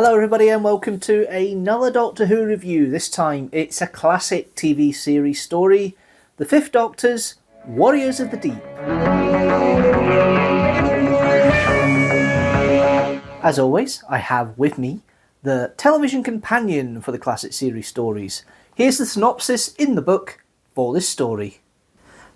Hello everybody and welcome to another Doctor Who review. This time it's a classic TV series story, The Fifth Doctor's Warriors of the Deep. As always, I have with me the television companion for the classic series stories. Here's the synopsis in the book for this story.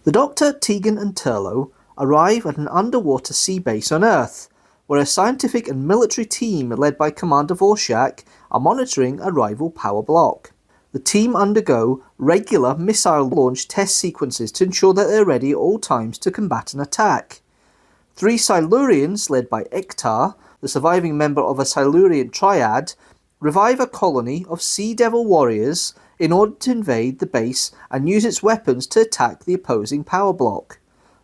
The Doctor, Tegan and Turlough arrive at an underwater sea base on Earth, where a scientific and military team led by Commander Vorshak are monitoring a rival power block. The team undergo regular missile launch test sequences to ensure that they're ready at all times to combat an attack. 3 Silurians, led by Ektar, the surviving member of a Silurian triad, revive a colony of Sea Devil warriors in order to invade the base and use its weapons to attack the opposing power block,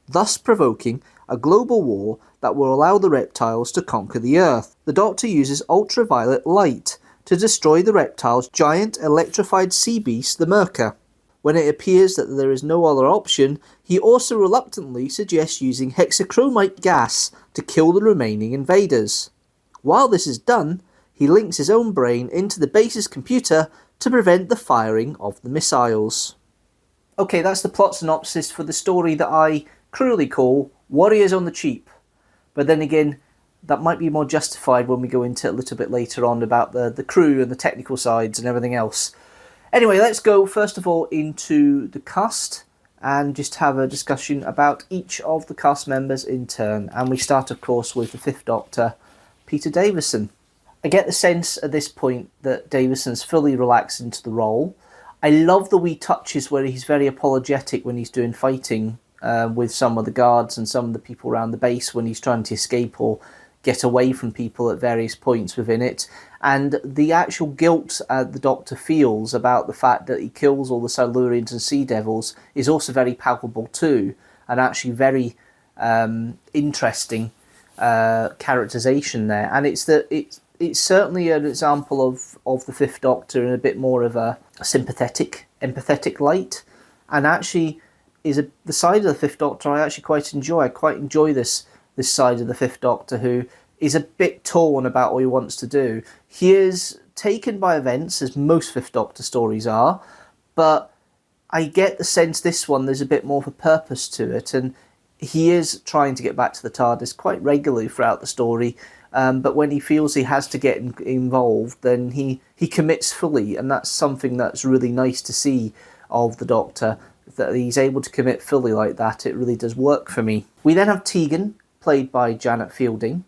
thus provoking a global war that will allow the reptiles to conquer the Earth. The Doctor uses ultraviolet light to destroy the reptile's giant electrified sea beast, the Merca. When it appears that there is no other option, he also reluctantly suggests using hexachromite gas to kill the remaining invaders. While this is done, he links his own brain into the base's computer to prevent the firing of the missiles. Okay, that's the plot synopsis for the story that I cruelly call Warriors on the Cheap. But then again, that might be more justified when we go into it a little bit later on about the crew and the technical sides and everything else. Anyway, let's go first of all into the cast and just have a discussion about each of the cast members in turn. And we start, of course, with the Fifth Doctor, Peter Davison. I get the sense at this point that Davison's fully relaxed into the role. I love the wee touches where he's very apologetic when he's doing fighting with some of the guards and some of the people around the base when he's trying to escape or get away from people at various points within it. And the actual guilt the Doctor feels about the fact that he kills all the Silurians and Sea Devils is also very palpable too, and actually very interesting characterization there. And it's certainly an example of the Fifth Doctor in a bit more of a sympathetic, empathetic light, and actually is the side of the Fifth Doctor I actually quite enjoy. I quite enjoy this side of the Fifth Doctor who is a bit torn about what he wants to do. He is taken by events, as most Fifth Doctor stories are, but I get the sense this one there's a bit more of a purpose to it, and he is trying to get back to the TARDIS quite regularly throughout the story, but when he feels he has to get involved, then he commits fully, and that's something that's really nice to see of the Doctor, that he's able to commit fully like that. It really does work for me. We then have Tegan, played by Janet Fielding.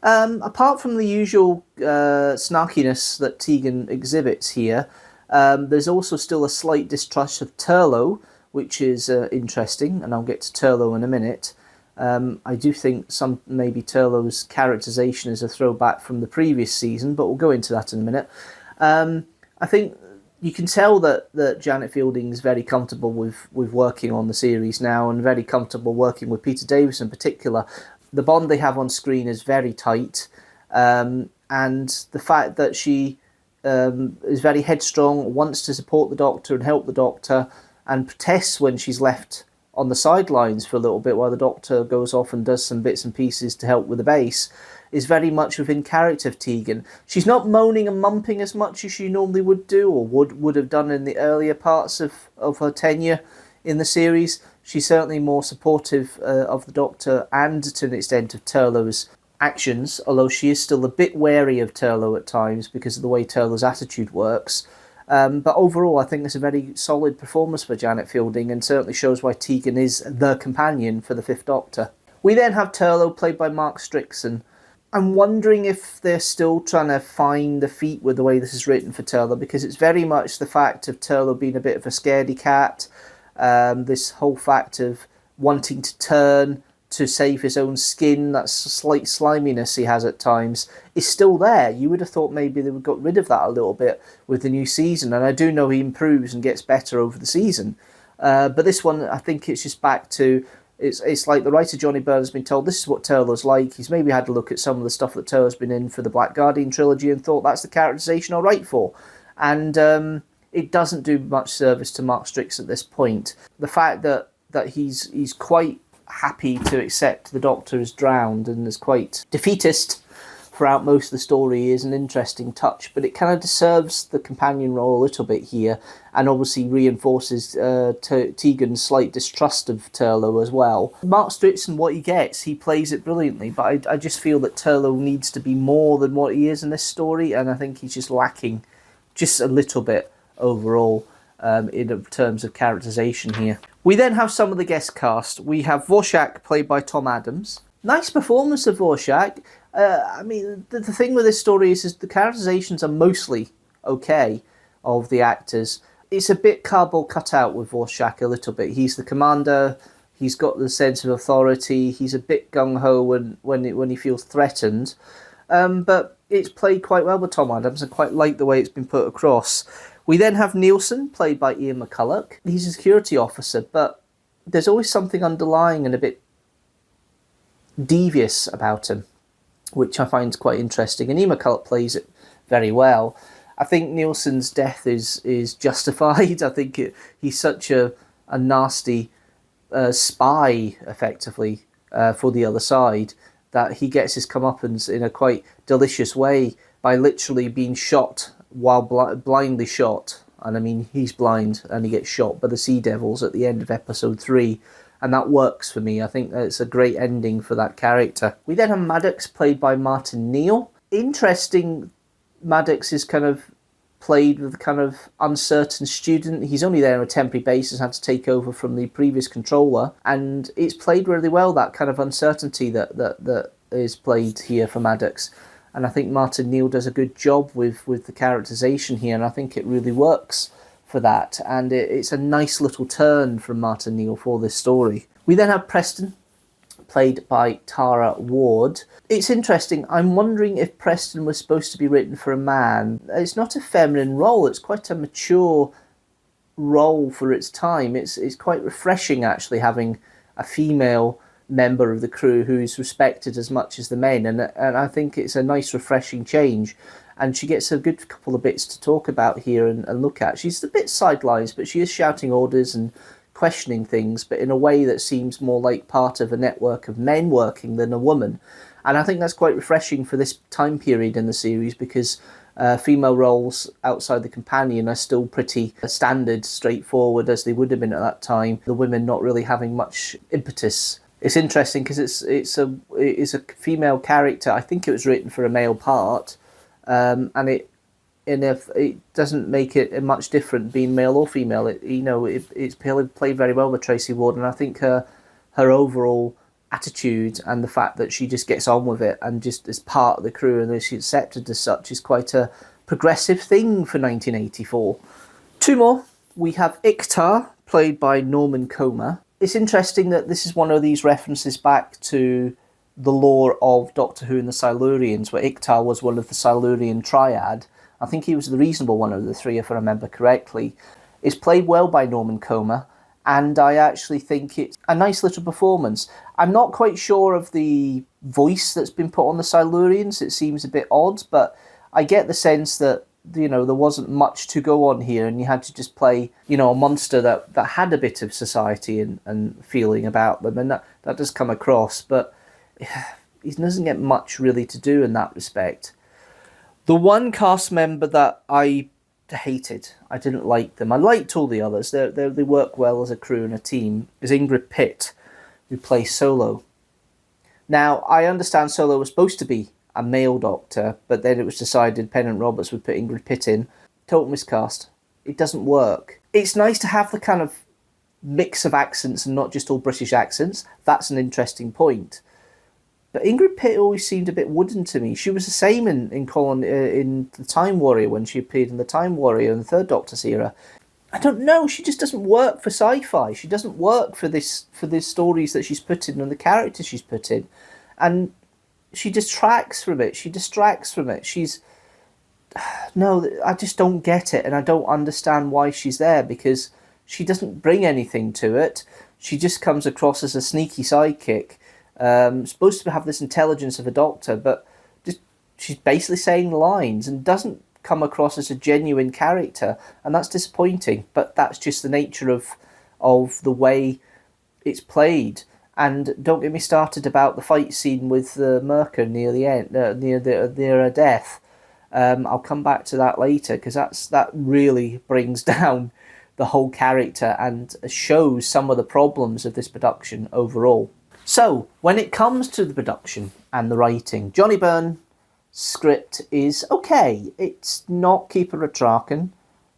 Apart from the usual snarkiness that Tegan exhibits here, there's also still a slight distrust of Turlough, which is interesting, and I'll get to Turlough in a minute. I do think maybe Turlough's characterization is a throwback from the previous season, but we'll go into that in a minute. I think you can tell that Janet Fielding is very comfortable with working on the series now, and very comfortable working with Peter Davison in particular. The bond they have on screen is very tight, and the fact that she is very headstrong, wants to support the Doctor and help the Doctor, and protests when she's left on the sidelines for a little bit while the Doctor goes off and does some bits and pieces to help with the base, is very much within character of Tegan. She's not moaning and mumping as much as she normally would do, or would have done in the earlier parts of her tenure in the series. She's certainly more supportive of the Doctor and to an extent of Turlough's actions, although she is still a bit wary of Turlough at times because of the way Turlough's attitude works. But overall, I think it's a very solid performance for Janet Fielding, and certainly shows why Tegan is the companion for the Fifth Doctor. We then have Turlough, played by Mark Strickson. I'm wondering if they're still trying to find the feet with the way this is written for Turlough, because it's very much the fact of Turlough being a bit of a scaredy cat, this whole fact of wanting to turn to save his own skin, that slight sliminess he has at times, is still there. You would have thought maybe they would got rid of that a little bit with the new season, and I do know he improves and gets better over the season. But this one, I think it's just back to, it's like the writer Johnny Byrne has been told this is what Turlough's like. He's maybe had a look at some of the stuff that Turlough's been in for the Black Guardian trilogy and thought that's the characterization I'll write for. And it doesn't do much service to Mark Strickson at this point. The fact that he's quite happy to accept the Doctor is drowned and is quite defeatist throughout most of the story is an interesting touch, but it kind of deserves the companion role a little bit here, and obviously reinforces Tegan's slight distrust of Turlough as well. Mark Stritson, what he gets, he plays it brilliantly, but I just feel that Turlough needs to be more than what he is in this story, and I think he's just lacking just a little bit overall in terms of characterization here. We then have some of the guest cast. We have Vorshak, played by Tom Adams. Nice performance of Vorshak. I mean, the thing with this story is the characterizations are mostly okay of the actors. It's a bit cardboard cut out with Vorshak a little bit. He's the commander. He's got the sense of authority. He's a bit gung-ho when he feels threatened. But it's played quite well with Tom Adams. I quite like the way it's been put across. We then have Nielsen, played by Ian McCulloch. He's a security officer, but there's always something underlying and a bit devious about him, which I find quite interesting. And Ian McCulloch plays it very well. I think Nielsen's death is justified. I think he's such a nasty spy, effectively, for the other side, that he gets his comeuppance in a quite delicious way by literally being shot while blindly shot. And I mean, he's blind and he gets shot by the Sea Devils at the end of episode 3. And that works for me. I think it's a great ending for that character. We then have Maddox, played by Martin Neal. Interesting, Maddox is kind of played with a kind of uncertain student. He's only there on a temporary basis, had to take over from the previous controller. And it's played really well, that kind of uncertainty that is played here for Maddox. And I think Martin Neal does a good job with the characterization here, and I think it really works for that. And it's a nice little turn from Martin Neal for this story. We then have Preston, played by Tara Ward. It's interesting. I'm wondering if Preston was supposed to be written for a man. It's not a feminine role. It's quite a mature role for its time. It's quite refreshing, actually, having a female member of the crew who's respected as much as the men, and I think it's a nice refreshing change, and she gets a good couple of bits to talk about here and look at. She's a bit sidelines, but she is shouting orders and questioning things, but in a way that seems more like part of a network of men working than a woman, and I think that's quite refreshing for this time period in the series, because female roles outside the companion are still pretty standard, straightforward, as they would have been at that time, the women not really having much impetus. It's interesting because it's a female character. I think it was written for a male part, and if it doesn't make it much different being male or female. It's played very well with Tracy Ward, and I think her overall attitude and the fact that she just gets on with it and just is part of the crew and she's accepted as such is quite a progressive thing for 1984. Two more. We have Iktar, played by Norman Comer. It's interesting that this is one of these references back to the lore of Doctor Who and the Silurians, where Iktar was one of the Silurian triad. I think he was the reasonable one of the three, if I remember correctly. It's played well by Norman Comer, and I actually think it's a nice little performance. I'm not quite sure of the voice that's been put on the Silurians. It seems a bit odd, but I get the sense that there wasn't much to go on here, and you had to just play, a monster that had a bit of society and feeling about them, and that does come across, but he doesn't get much really to do in that respect. The one cast member that I hated, I didn't like them. I liked all the others. They work well as a crew and a team, is Ingrid Pitt, who plays Solo. Now, I understand Solo was supposed to be a male Doctor, but then it was decided Pennant Roberts would put Ingrid Pitt in. Total miscast. It doesn't work. It's nice to have the kind of mix of accents and not just all British accents. That's an interesting point. But Ingrid Pitt always seemed a bit wooden to me. She was the same in the Time Warrior, when she appeared in the Time Warrior in the Third Doctor's era. I don't know. She just doesn't work for sci-fi. She doesn't work for the stories that she's put in and the characters she's put in, and she distracts from it. No, I just don't get it, and I don't understand why she's there, because she doesn't bring anything to it. She just comes across as a sneaky sidekick, supposed to have this intelligence of a doctor, but she's basically saying lines and doesn't come across as a genuine character, and that's disappointing. But that's just the nature of the way it's played. And don't get me started about the fight scene with the Merker near the end, near her death. I'll come back to that later because that really brings down the whole character and shows some of the problems of this production overall. So, when it comes to the production and the writing, Johnny Byrne's script is okay. It's not Keeper of Traken.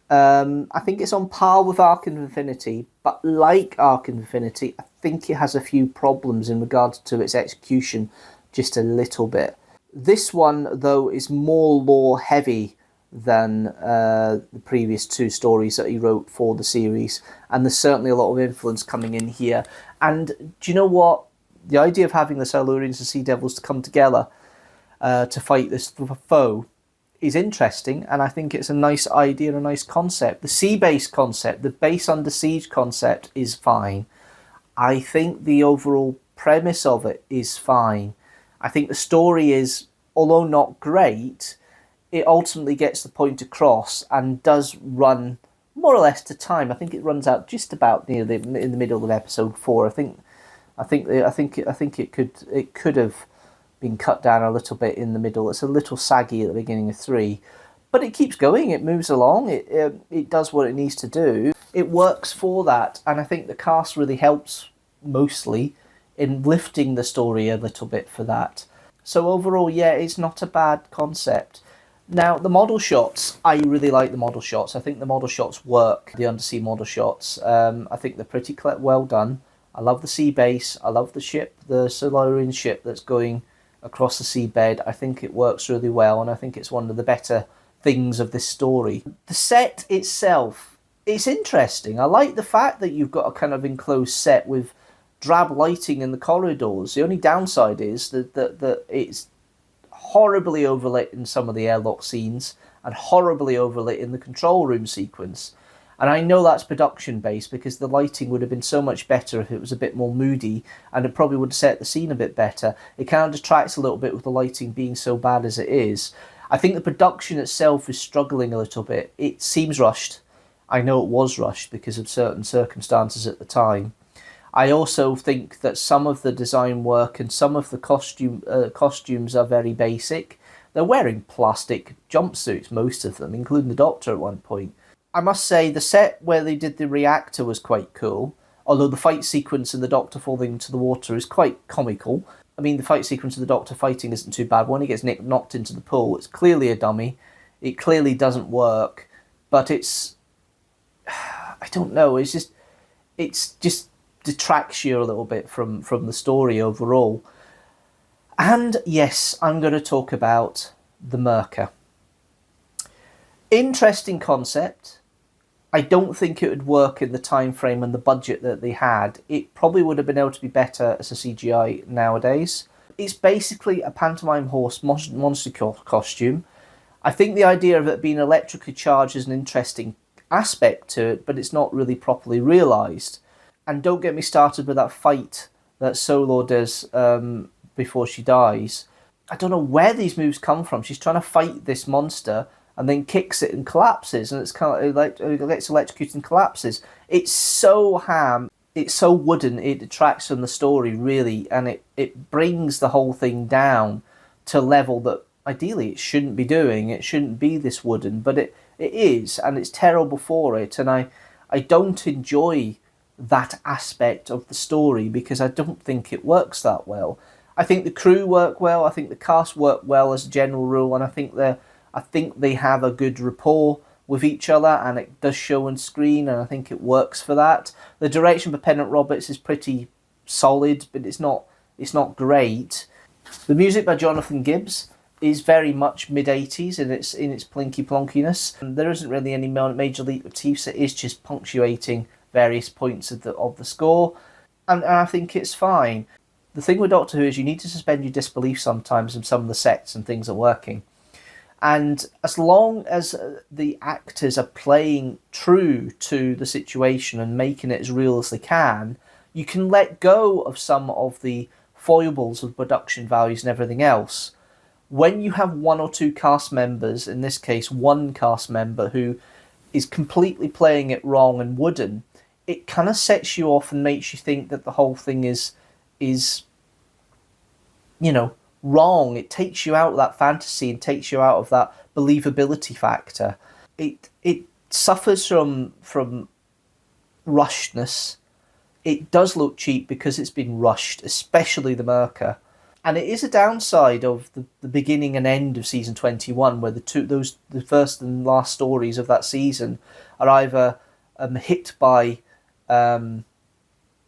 I think it's on par with Arc of Infinity, but like Arc of Infinity, I think it has a few problems in regards to its execution, just a little bit. This one, though, is more lore heavy than the previous two stories that he wrote for the series, and there's certainly a lot of influence coming in here. And do you know what? The idea of having the Silurians and Sea Devils to come together to fight this foe is interesting, and I think it's a nice idea and a nice concept. The sea base concept, the base under siege concept is fine. I think the overall premise of it is fine. I think the story is, although not great, it ultimately gets the point across and does run more or less to time. I think it runs out just about near in the middle of episode 4. I think it could have been cut down a little bit in the middle. It's a little saggy at the beginning of 3, but it keeps going. It moves along. It does what it needs to do. It works for that, and I think the cast really helps mostly in lifting the story a little bit for that. So overall, yeah, it's not a bad concept. Now, the model shots, I really like the model shots. I think the model shots work, the undersea model shots. I think they're pretty well done. I love the sea base. I love the ship, the Silurian ship that's going across the seabed. I think it works really well, and I think it's one of the better things of this story. The set itself, it's interesting. I like the fact that you've got a kind of enclosed set with drab lighting in the corridors. The only downside is that it's horribly overlit in some of the airlock scenes and horribly overlit in the control room sequence. And I know that's production based because the lighting would have been so much better if it was a bit more moody, and it probably would have set the scene a bit better. It kind of detracts a little bit with the lighting being so bad as it is. I think the production itself is struggling a little bit. It seems rushed. I know it was rushed because of certain circumstances at the time. I also think that some of the design work and some of the costumes are very basic. They're wearing plastic jumpsuits, most of them, including the Doctor at one point. I must say, the set where they did the reactor was quite cool, although the fight sequence and the Doctor falling into the water is quite comical. I mean, the fight sequence of the Doctor fighting isn't too bad. When he gets knocked into the pool, it's clearly a dummy. It clearly doesn't work, but it's... I don't know, it's just detracts you a little bit from the story overall. And yes, I'm going to talk about the Merker. Interesting concept. I don't think it would work in the time frame and the budget that they had. It probably would have been able to be better as a CGI nowadays. It's basically a pantomime horse monster costume. I think the idea of it being electrically charged is an interesting aspect to it, but it's not really properly realised. And don't get me started with that fight that Solo does before she dies. I don't know where these moves come from. She's trying to fight this monster and then kicks it and collapses, and it's kind of like it gets electrocuted and collapses. It's so ham, it's so wooden, it detracts from the story really, and it brings the whole thing down to a level that ideally it shouldn't be doing. It shouldn't be this wooden, but it is, and it's terrible for it, and I don't enjoy that aspect of the story because I don't think it works that well. I think the crew work well, I think the cast work well as a general rule, and I think they have a good rapport with each other, and it does show on screen, and I think it works for that. The direction for Pennant Roberts is pretty solid, but it's not great. The music by Jonathan Gibbs is very much mid-80s in its plinky plonkiness. And there isn't really any major leitmotifs. It is just punctuating various points of the score, and I think it's fine. The thing with Doctor Who is you need to suspend your disbelief sometimes in some of the sets and things are working. And as long as the actors are playing true to the situation and making it as real as they can, you can let go of some of the foibles of production values and everything else. When you have one or two cast members, in this case one cast member, who is completely playing it wrong and wooden, it kind of sets you off and makes you think that the whole thing is is, you know, wrong. It takes you out of that fantasy and takes you out of that believability factor. It suffers from rushedness. It does look cheap because it's been rushed, especially the Merca. And it is a downside of the beginning and end of season 21, where the first and last stories of that season are either hit by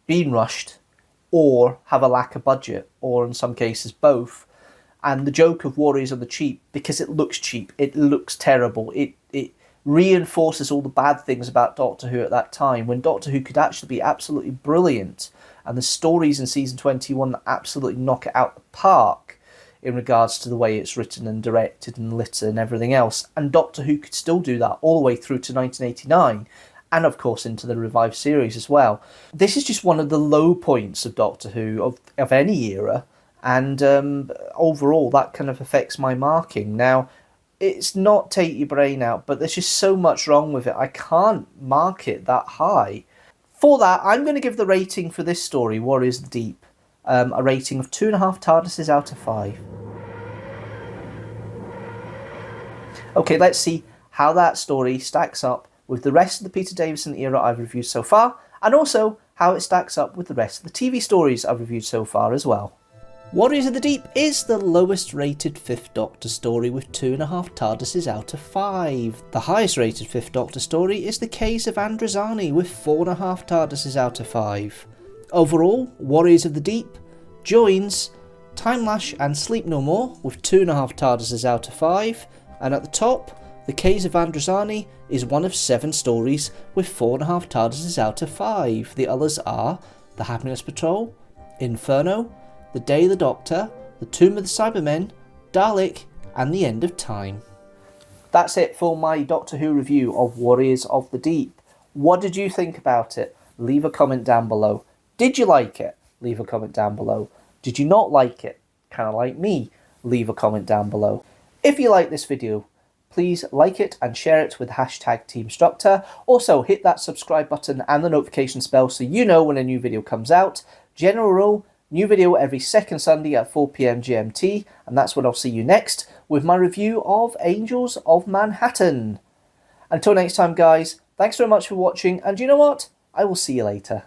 being rushed, or have a lack of budget, or in some cases both. And the joke of Warriors on the cheap, because it looks cheap, it looks terrible, it reinforces all the bad things about Doctor Who at that time, when Doctor Who could actually be absolutely brilliant, and the stories in season 21 that absolutely knock it out the park in regards to the way it's written and directed and lit and everything else. And Doctor Who could still do that all the way through to 1989, and of course into the revived series as well. This is just one of the low points of Doctor Who of any era, and overall that kind of affects my marking. Now, it's not take your brain out, but there's just so much wrong with it. I can't mark it that high. For that, I'm going to give the rating for this story, Warriors of the Deep, a rating of 2.5 TARDISes out of 5. Okay, let's see how that story stacks up with the rest of the Peter Davison era I've reviewed so far, and also how it stacks up with the rest of the TV stories I've reviewed so far as well. Warriors of the Deep is the lowest rated 5th Doctor story with 2.5 TARDISes out of 5. The highest rated 5th Doctor story is The Case of Androzani with 4.5 TARDISes out of 5. Overall, Warriors of the Deep joins Time Lash and Sleep No More with 2.5 TARDISes out of 5, and at the top, The Case of Androzani is one of 7 stories with 4.5 TARDISes out of 5. The others are The Happiness Patrol, Inferno, The Day of the Doctor, The Tomb of the Cybermen, Dalek, and The End of Time. That's it for my Doctor Who review of Warriors of the Deep. What did you think about it? Leave a comment down below. Did you like it? Leave a comment down below. Did you not like it? Kind of like me? Leave a comment down below. If you like this video, please like it and share it with hashtag teamstructor. Also, hit that subscribe button and the notification bell so you know when a new video comes out. General rule, new video every second Sunday at 4 PM GMT, and that's when I'll see you next with my review of Angels of Manhattan. Until next time, guys, thanks very much for watching, and you know what? I will see you later.